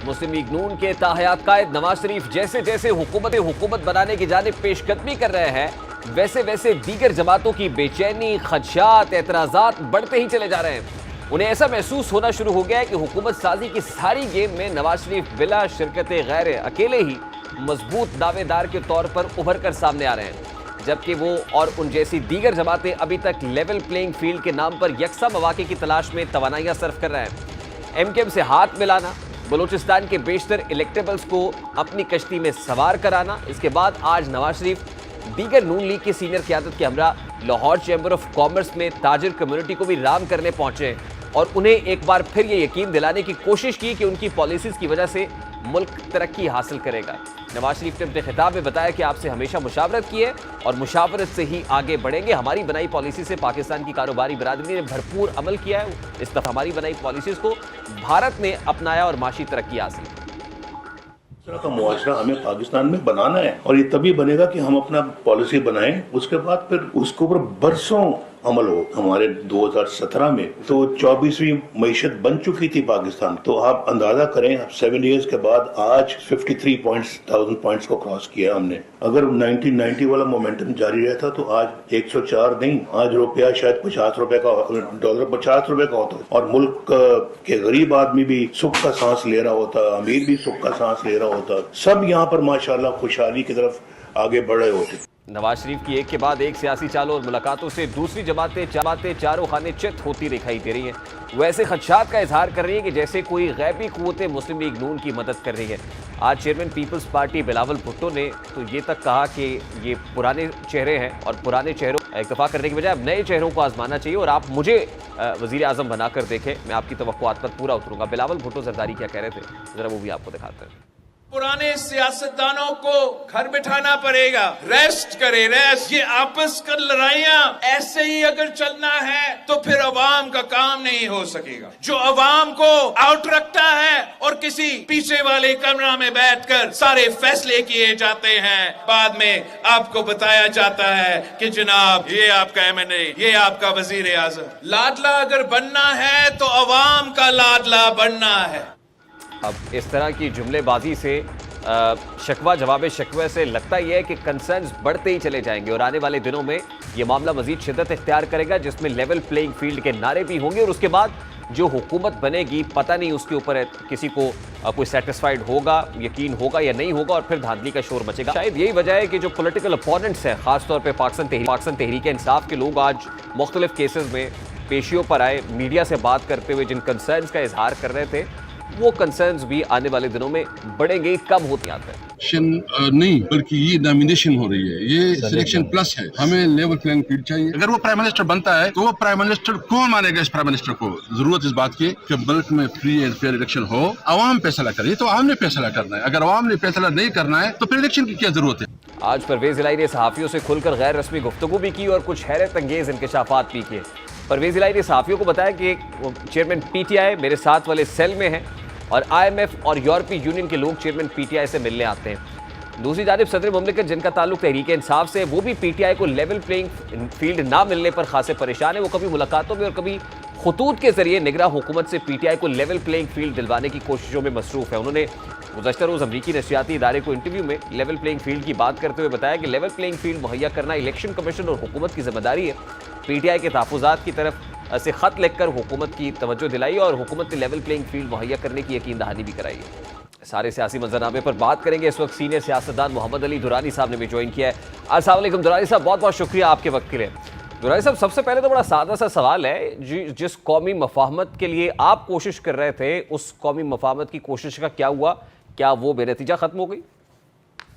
مسلم league نون کے تاحیات قائد نواز شریف جیسے جیسے حکومت بنانے کی جانب پیش قدمی کر رہے ہیں، ویسے ویسے دیگر جماعتوں کی بے چینی، خدشات، اعتراضات بڑھتے ہی چلے جا رہے ہیں۔ انہیں ایسا محسوس ہونا شروع ہو گیا ہے کہ حکومت سازی کی ساری گیم میں نواز شریف بلا شرکت غیر اکیلے ہی مضبوط دعوے دار کے طور پر ابھر کر سامنے آ رہے ہیں، جبکہ وہ اور ان جیسی دیگر جماعتیں ابھی تک لیول پلینگ فیلڈ کے نام پر یکساں مواقع کی تلاش میں توانائیاں صرف کر رہے ہیں۔ ایم کیو ایم سے ہاتھ ملانا، بلوچستان کے بیشتر الیکٹیبلز کو اپنی کشتی میں سوار کرانا، اس کے بعد آج نواز شریف دیگر نون لیگ کی سینئر قیادت کے ہمراہ لاہور چیمبر آف کامرس میں تاجر کمیونٹی کو بھی رام کرنے پہنچے اور انہیں ایک بار پھر یہ یقین دلانے کی کوشش کی کہ ان کی پالیسیز کی وجہ سے ملک ترقی حاصل کرے گا۔ نواز شریف نے اپنے خطاب میں بتایا کہ آپ سے ہمیشہ مشاورت کی ہے اور مشاورت سے ہی آگے بڑھیں گے۔ ہماری بنائی پالیسی سے پاکستان کی کاروباری برادری نے بھرپور عمل کیا ہے، اس دفعہ ہماری بنائی پالیسیز کو بھارت نے اپنایا اور معاشی ترقی حاصل کی۔ اس طرح کا معاشرہ ہمیں پاکستان میں بنانا ہے اور یہ تبھی بنے گا کہ ہم اپنا پالیسی بنائیں، اس کے بعد پھر اس کے اوپر برسوں عمل ہو۔ ہمارے 2017 میں تو 24ویں معیشت بن چکی تھی پاکستان، تو آپ اندازہ کریں 7 ایئرز کے بعد آج 53,000 پوائنٹس کو کراس کیا ہم نے۔ اگر 1990 والا مومنٹم جاری رہتا تو آج 104 نہیں، آج روپیہ شاید 50 روپے کا، ڈالر 50 روپے کا ہوتا اور ملک کے غریب آدمی بھی سکھ کا سانس لے رہا ہوتا، امیر بھی سکھ کا سانس لے رہا ہوتا، سب یہاں پر ماشاءاللہ خوشحالی کی طرف آگے بڑھ رہے ہوتے۔ نواز شریف کی ایک کے بعد ایک سیاسی چالوں اور ملاقاتوں سے دوسری جماعتیں چاروں خانے چت ہوتی دکھائی دے رہی ہیں۔ وہ ایسے خدشات کا اظہار کر رہی ہیں کہ جیسے کوئی غیبی قوت مسلم لیگ نون کی مدد کر رہی ہے۔ آج چیئرمین پیپلز پارٹی بلاول بھٹو نے تو یہ تک کہا کہ یہ پرانے چہرے ہیں اور پرانے چہروں اکتفا کرنے کی بجائے اب نئے چہروں کو آزمانا چاہیے اور آپ مجھے وزیر اعظم بنا کر دیکھیں، میں آپ کی توقعات پر پورا اتروں گا۔ بلاول بھٹو زرداری کیا کہہ رہے تھے، ذرا وہ بھی آپ کو دکھاتے ہیں۔ پرانے سیاستدانوں کو گھر بٹھانا پڑے گا، ریسٹ کرے، ریسٹ۔ یہ آپس کا لڑائیاں ایسے ہی اگر چلنا ہے تو پھر عوام کا کام نہیں ہو سکے گا۔ جو عوام کو آؤٹ رکھتا ہے اور کسی پیچھے والے کمرہ میں بیٹھ کر سارے فیصلے کیے جاتے ہیں، بعد میں آپ کو بتایا جاتا ہے کہ جناب یہ آپ کا ایم این اے، یہ آپ کا وزیر اعظم۔ لاڈلا اگر بننا ہے تو عوام کا لاڈلا بننا ہے۔ اب اس طرح کی جملے بازی سے شکوہ جواب شکوہ سے لگتا یہ ہے کہ کنسرنز بڑھتے ہی چلے جائیں گے اور آنے والے دنوں میں یہ معاملہ مزید شدت اختیار کرے گا، جس میں لیول پلینگ فیلڈ کے نعرے بھی ہوں گے اور اس کے بعد جو حکومت بنے گی پتہ نہیں اس کے اوپر کسی کو کوئی سیٹسفائیڈ ہوگا، یقین ہوگا یا نہیں ہوگا اور پھر دھاندلی کا شور مچے گا۔ شاید یہی وجہ ہے کہ جو پولیٹیکل اپوننٹس ہیں، خاص طور پہ پاکستان تحریک انصاف کے لوگ آج مختلف کیسز میں پیشیوں پر آئے، میڈیا سے بات کرتے ہوئے جن کنسرنز کا اظہار کر رہے تھے، وہ کنسرنز بھی آنے والے دنوں میں بڑھیں گے، کم ہوتے آتے ہیں۔ نہیں بلکہ یہ نامینیشن ہو رہی ہے، یہ سلیکشن پلس ہے۔ ہمیں لیول پلینگ فیلڈ چاہیے۔ اگر وہ پرائم منسٹر بنتا ہے تو وہ پرائم منسٹر کون مانے گا؟ اس پرائم منسٹر کو ضرورت اس بات کی کہ ملک میں فری اینڈ فیئر الیکشن ہو، عوام فیصلہ کرے۔ تو عوام نے فیصلہ کرنا ہے، اگر عوام نے فیصلہ نہیں کرنا ہے تو پھر الیکشن کی کیا ضرورت ہے؟ آج پرویز الہی نے صحافیوں سے کھل کر غیر رسمی گفتگو بھی کی اور کچھ حیرت انگیز انکشافات بھی کیے۔ پرویز الہی نے صحافیوں کو بتایا کہ چیئرمین پی ٹی آئی میرے ساتھ والے سیل میں ہیں اور آئی ایم ایف اور یورپی یونین کے لوگ چیئرمین پی ٹی آئی سے ملنے آتے ہیں۔ دوسری جانب صدر مملکت جن کا تعلق تحریک انصاف سے، وہ بھی پی ٹی آئی کو لیول پلینگ فیلڈ نہ ملنے پر خاصے پریشان ہیں۔ وہ کبھی ملاقاتوں میں اور کبھی خطوط کے ذریعے نگراں حکومت سے پی ٹی آئی کو لیول پلینگ فیلڈ دلوانے کی کوششوں میں مصروف ہے۔ انہوں نے گزشتہ روز امریکی نشریاتی ادارے کو انٹرویو میں لیول پلینگ فیلڈ کی بات کرتے ہوئے بتایا کہ لیول پلینگ فیلڈ مہیا کرنا الیکشن کمیشن اور حکومت کی ذمہ داری ہے۔ پی ٹی آئی کے تحفظات کی طرف سے خط لکھ کر حکومت کی توجہ دلائی اور حکومت نے لیول پلینگ فیلڈ مہیا کرنے کی یقین دہانی بھی کرائی ہے۔ سارے سیاسی منظرنامے پر بات کریں گے۔ اس وقت سینئر سیاستدان محمد علی درانی صاحب نے بھی جوائن کیا ہے۔ السلام علیکم درانی صاحب، بہت بہت شکریہ آپ کے وقت کے لیے۔ درانی صاحب، سب سے پہلے تو بڑا سادہ سا سوال ہے، جس قومی مفاہمت کے لیے آپ کوشش کر رہے تھے، اس قومی مفاہمت کی کوشش کا کیا ہوا؟ کیا وہ بے نتیجہ ختم ہو گئی؟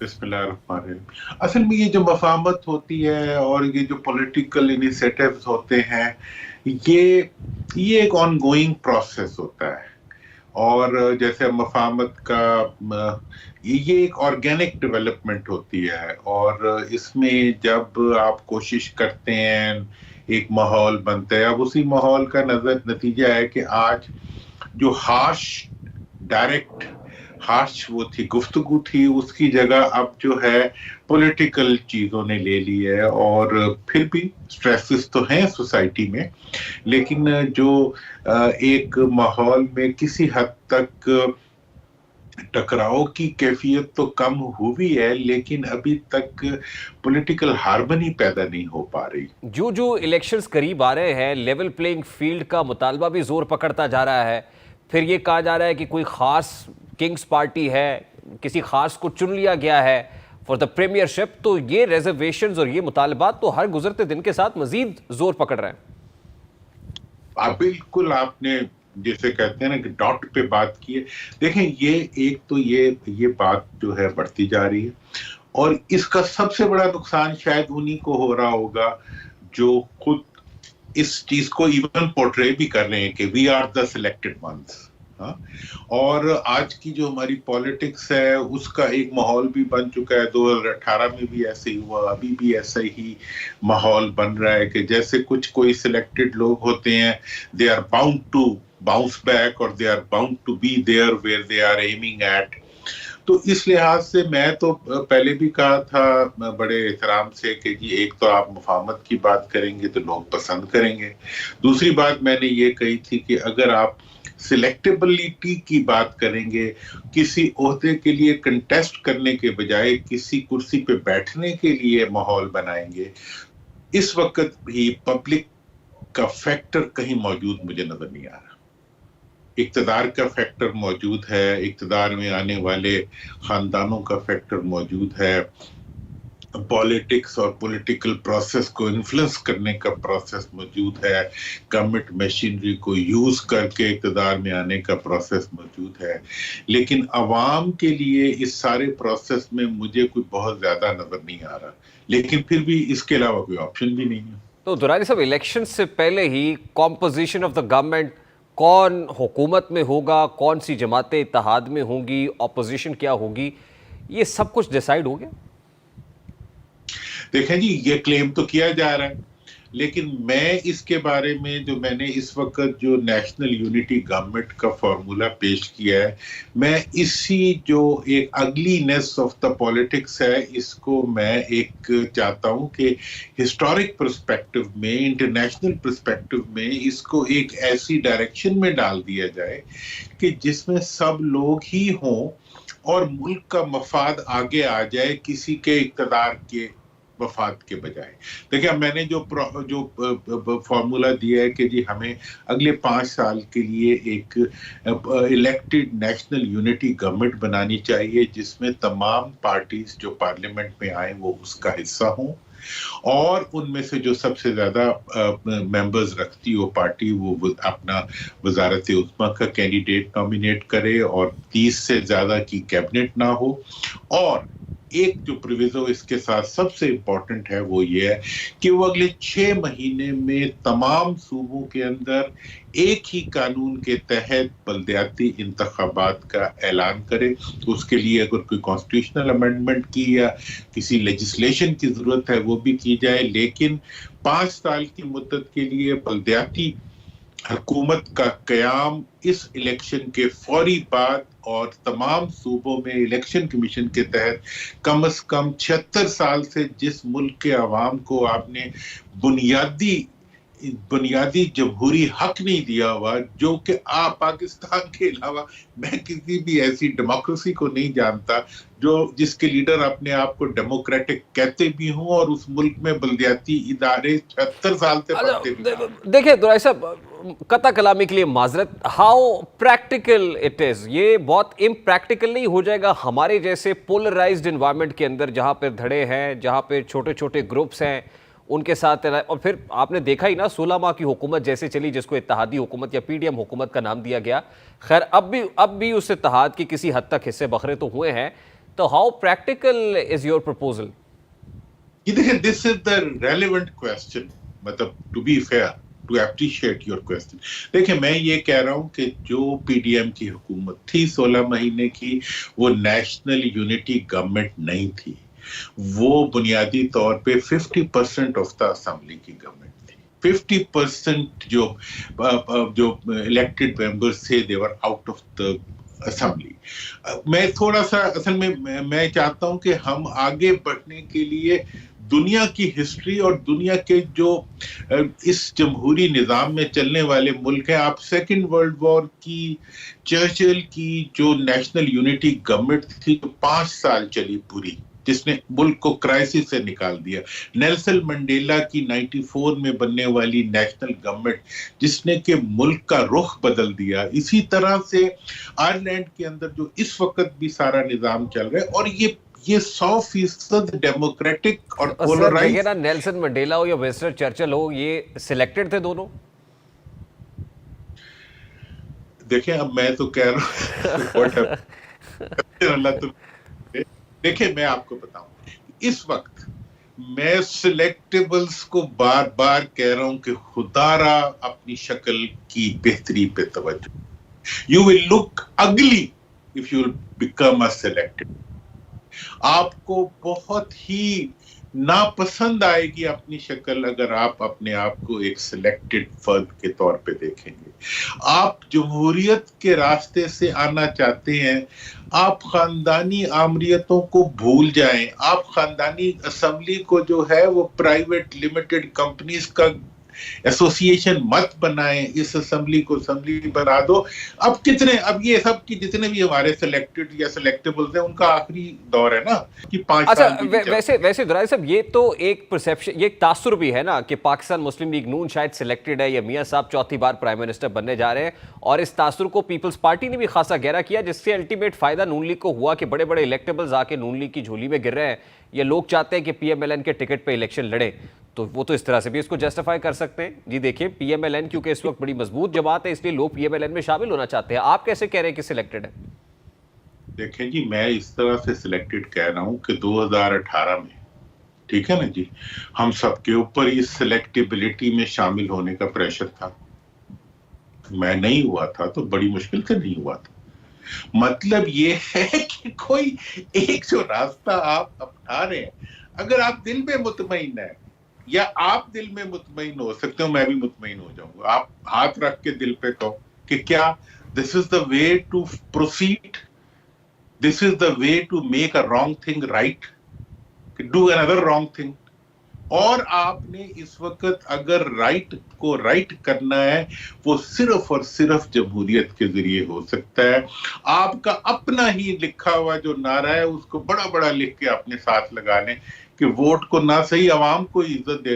بسم اللہ الرحمن الرحیم۔ اصل میں یہ جو مفاہمت ہوتی ہے اور یہ جو پولیٹیکل انیشیٹیوز ہوتے ہیں، یہ ایک آن گوئنگ پروسیس ہوتا ہے اور جیسے مفاہمت کا یہ ایک آرگینک ڈیولپمنٹ ہوتی ہے اور اس میں جب آپ کوشش کرتے ہیں ایک ماحول بنتا ہے، اب اسی ماحول کا نتیجہ ہے کہ آج جو ڈائریکٹ وہ تھی گفتگو تھی، اس کی جگہ اب جو ہے پولیٹیکل چیزوں نے لے لی ہے اور پھر بھی سٹریسز تو ہیں سوسائٹی میں، لیکن جو ایک ماحول میں کسی حد تک टकराव की कैफियत तो कम हुई है, लेकिन अभी तक पॉलिटिकल हार्मनी पैदा नहीं हो पा रही। जो जो इलेक्शंस करीब आ रहे हैं, लेवल प्लेइंग फील्ड का मुतालबा भी जोर पकड़ता जा रहा है। फिर ये कहा जा रहा है कि कोई खास किंग्स पार्टी है, किसी खास को चुन लिया गया है फॉर द प्रीमियरशिप, तो ये रिजर्वेशंस और ये मुतालबात तो हर गुजरते दिन के साथ मजीद जोर पकड़ रहे हैं। बिल्कुल, आपने जैसे कहते हैं ना कि डॉट पे बात की है। देखें, ये एक तो ये बात जो है बढ़ती जा रही है, और इसका सबसे बड़ा नुकसान शायद उन्हीं को हो रहा होगा जो खुद इस चीज को इवन पोर्ट्रे भी कर रहे हैं कि we are the selected ones. और आज की जो हमारी पॉलिटिक्स है उसका एक माहौल भी बन चुका है। 2018 में भी ऐसे ही हुआ, अभी भी ऐसा ही माहौल बन रहा है कि जैसे कोई सिलेक्टेड लोग होते हैं, they are bound to bounce back और they are bound to be there where they are aiming at. तो इस लिहाज से मैं तो पहले भी कहा था बड़े एहतराम से कि जी, एक तो आप मुफाहमत की बात करेंगे तो लोग पसंद करेंगे। दूसरी बात मैंने ये कही थी कि अगर आप सिलेक्टेबिलिटी की बात करेंगे, किसी ओहदे के लिए कंटेस्ट करने के बजाय किसी कुर्सी पे बैठने के लिए माहौल बनाएंगे, इस वक्त भी पब्लिक का फैक्टर कहीं मौजूद मुझे नजर नहीं आ रहा। इक्तदार का फैक्टर मौजूद है, इक्तदार में आने वाले खानदानों का फैक्टर मौजूद है, पॉलिटिक्स और पॉलिटिकल प्रोसेस को इन्फ्लुएंस करने का प्रोसेस मौजूद है, गवर्नमेंट मशीनरी को यूज करके इक़्तिदार में आने का प्रोसेस मौजूद है। लेकिन अवाम के लिए इस सारे प्रोसेस में मुझे कोई बहुत ज्यादा नजर नहीं आ रहा, लेकिन फिर भी इसके अलावा कोई ऑप्शन भी नहीं है। तो दुरानी साहब, इलेक्शन से पहले ही कॉम्पोजिशन ऑफ द गवर्नमेंट, कौन हुकूमत में होगा, कौन सी जमातें इत्तेहाद में होंगी, ऑपोजिशन क्या होगी, ये सब कुछ डिसाइड हो गया? देखें जी, ये क्लेम तो किया जा रहा है, लेकिन मैं इसके बारे में जो मैंने इस वक्त जो नेशनल यूनिटी गवर्नमेंट का फॉर्मूला पेश किया है, मैं इसी जो एक अगलीनेस ऑफ द पॉलिटिक्स है, इसको मैं एक चाहता हूं कि हिस्टोरिक पर्सपेक्टिव में, इंटरनेशनल पर्सपेक्टिव में इसको एक ऐसी डायरेक्शन में डाल दिया जाए कि जिसमें सब लोग ही हों और मुल्क का मफाद आगे आ जाए किसी के इक़्तिदार के वफाद के बजाय। देखिए, मैंने जो फॉर्मूला दिया है कि जी हमें अगले 5 साल के लिए एक इलेक्टेड नेशनल यूनिटी गवर्नमेंट बनानी चाहिए जिसमें तमाम पार्टीज जो पार्लियामेंट में आए वो उसका हिस्सा हों, और उनमें से जो सबसे ज्यादा मेंबर्स रखती हो पार्टी वो अपना वजारत उस्मा का कैंडिडेट नॉमिनेट करे और 30 से ज्यादा की कैबिनेट ना हो। और एक जो प्रोविजो इसके साथ सबसे इम्पोर्टेंट है वो ये है कि वो अगले 6 महीने में तमाम सूबों के अंदर एक ही कानून के तहत बल्दियाती इंतखाबात का ऐलान करे। उसके लिए अगर कोई कॉन्स्टिट्यूशनल अमेंडमेंट की या किसी लेजिस्लेशन की जरूरत है वो भी की जाए, लेकिन 5 साल की मुद्दत के लिए बल्दियाती हुकूमत का कयाम इस इलेक्शन के फौरी बाद और तमाम सूबों में इलेक्शन कमीशन के तहत कम से कम 76 साल से जिस मुल्क के अवाम को आपने बुनियादी जमहूरी हक नहीं दिया हुआ, जो कि पाकिस्तान के अलावा मैं किसी भी ऐसी डेमोक्रेसी को नहीं जानता जिसके लीडर अपने आप को डेमोक्रेटिक कहते भी हों और उस मुल्क में बल्दियाती इदारे 76 साल से पढ़ते भी। देखिए दुराई साहब, कता कलामी के लिए माजरत, हाउ प्रैक्टिकल इट इज, ये बहुत इम्प्रैक्टिकल नहीं हो जाएगा हमारे जैसे पोलराइज्ड एनवायरनमेंट के अंदर, जहां पर धड़े हैं, जहां पर छोटे छोटे ग्रुप्स हैं उनके साथ। और फिर आपने देखा ही ना 16 माह की हुकूमत जैसे चली, जिसको इत्तेहादी हुकूमत या पीडीएम हुकूमत का नाम दिया गया। खैर अब भी उस इत्तेहाद के किसी हद तक हिस्से बखरे तो हुए हैं। तो how practical is your proposal? This is the relevant question, मतलब to be fair, to appreciate your question. देखिए, मैं ये कह रहा हूं कि जो पीडीएम की हुकूमत थी 16 महीने की, वो नेशनल यूनिटी गवर्नमेंट नहीं थी, वो बुनियादी तौर पे 50% ऑफ द असेंबली की गवर्नमेंट थी। 50% जो इलेक्टेड मेंबर्स थे, they were out of the assembly. मैं थोड़ा सा असल में मैं चाहता हूं कि हम आगे बढ़ने के लिए दुनिया की हिस्ट्री और दुनिया के जो इस जमहूरी निज़ाम में चलने वाले मुल्क हैं, आप सेकेंड वर्ल्ड वॉर की चर्चिल की जो नेशनल यूनिटी गवर्नमेंट थी जो 5 साल चली पूरी, जिसने मुल्क को क्राइसिस से निकाल दिया, नेल्सन मंडेला की 94 में बनने वाली नेशनल गवर्नमेंट जिसने के मुल्क का रुख बदल दिया, इसी तरह से आयरलैंड के अंदर जो इस वक्त भी सारा निजाम चल रहा है, और ये 100% डेमोक्रेटिक और पोलराइज्ड। ना नेल्सन मंडेला हो या विंस्टन चर्चिल हो, ये सिलेक्टेड थे दोनों। देखिए अब मैं तो कह रहा हूँ देखिए मैं आपको बताऊं, इस वक्त मैं सिलेक्टेबल्स को बार बार कह रहा हूं कि खुदारा अपनी शक्ल की बेहतरी पे तवज्जो। यू विल लुक अगली if you become a selected. आपको बहुत ही नापसंद आएगी अपनी शक्ल अगर आप अपने आप को एक सिलेक्टेड फर्द के तौर पे देखेंगे। आप जमहूरियत के रास्ते से आना चाहते हैं, आप खानदानी आमरीतों को भूल जाएं, आप खानदानी असेंबली को जो है वो प्राइवेट लिमिटेड कंपनीज का एसोसिएशन मत बनाएं, इस असेंबली को असेंबली बना दो। अब ये सब की जितने भी हमारे सिलेक्टेड या सिलेक्टेबल्स हैं उनका आखिरी दौर है ना कि 5 अच्छा, साल। वैसे दुरानी साहब, ये तो एक परसेप्शन, ये एक तासुर भी है ना कि पाकिस्तान मुस्लिम लीग नून शायद सिलेक्टेड है या मियां साहब चौथी बार प्राइम मिनिस्टर बनने जा रहे हैं, और इस तासुर को पीपल्स पार्टी ने भी खासा गहरा किया, जिससे अल्टीमेट फायदा नून लीग को हुआ कि बड़े बड़े इलेक्टेबल्स आके नून लीग की झोली में गिर रहे हैं। ये लोग चाहते हैं कि पीएमएलएन के टिकट पे इलेक्शन लड़े, तो वो तो इस तरह से भी इसको जस्टिफाई कर सकते हैं। जी देखिए, पीएमएलएन क्योंकि इस वक्त बड़ी मजबूत जमात है, इसलिए लोग पीएमएलएन में शामिल होना चाहते हैं। आप कैसे कह रहे हैं कि सिलेक्टेड है? देखें जी, मैं इस तरह से सिलेक्टेड कह रहा हूं कि 2018 में, ठीक है ना जी, हम सबके ऊपर इस सिलेक्टिबिलिटी में शामिल होने का प्रेशर था। मैं नहीं हुआ था तो बड़ी मुश्किल से नहीं हुआ था। मतलब ये है कि कोई एक जो रास्ता आप अपना रहे हैं, अगर आप दिल में मुतमईन है या आप दिल में मुतमईन हो सकते हो, मैं भी मुतमईन हो जाऊंगा। आप हाथ रख के दिल पे कहो कि क्या this is the way to proceed, this is the way to make a wrong thing right, do another wrong thing. और आपने इस वक्त अगर राइट को राइट करना है, वो सिर्फ और सिर्फ जमहूरियत के जरिए हो सकता है। आपका अपना ही लिखा हुआ जो नारा है उसको बड़ा बड़ा लिख के अपने साथ लगा लें कि वोट को ना सही, आवाम को इज्जत दे दो।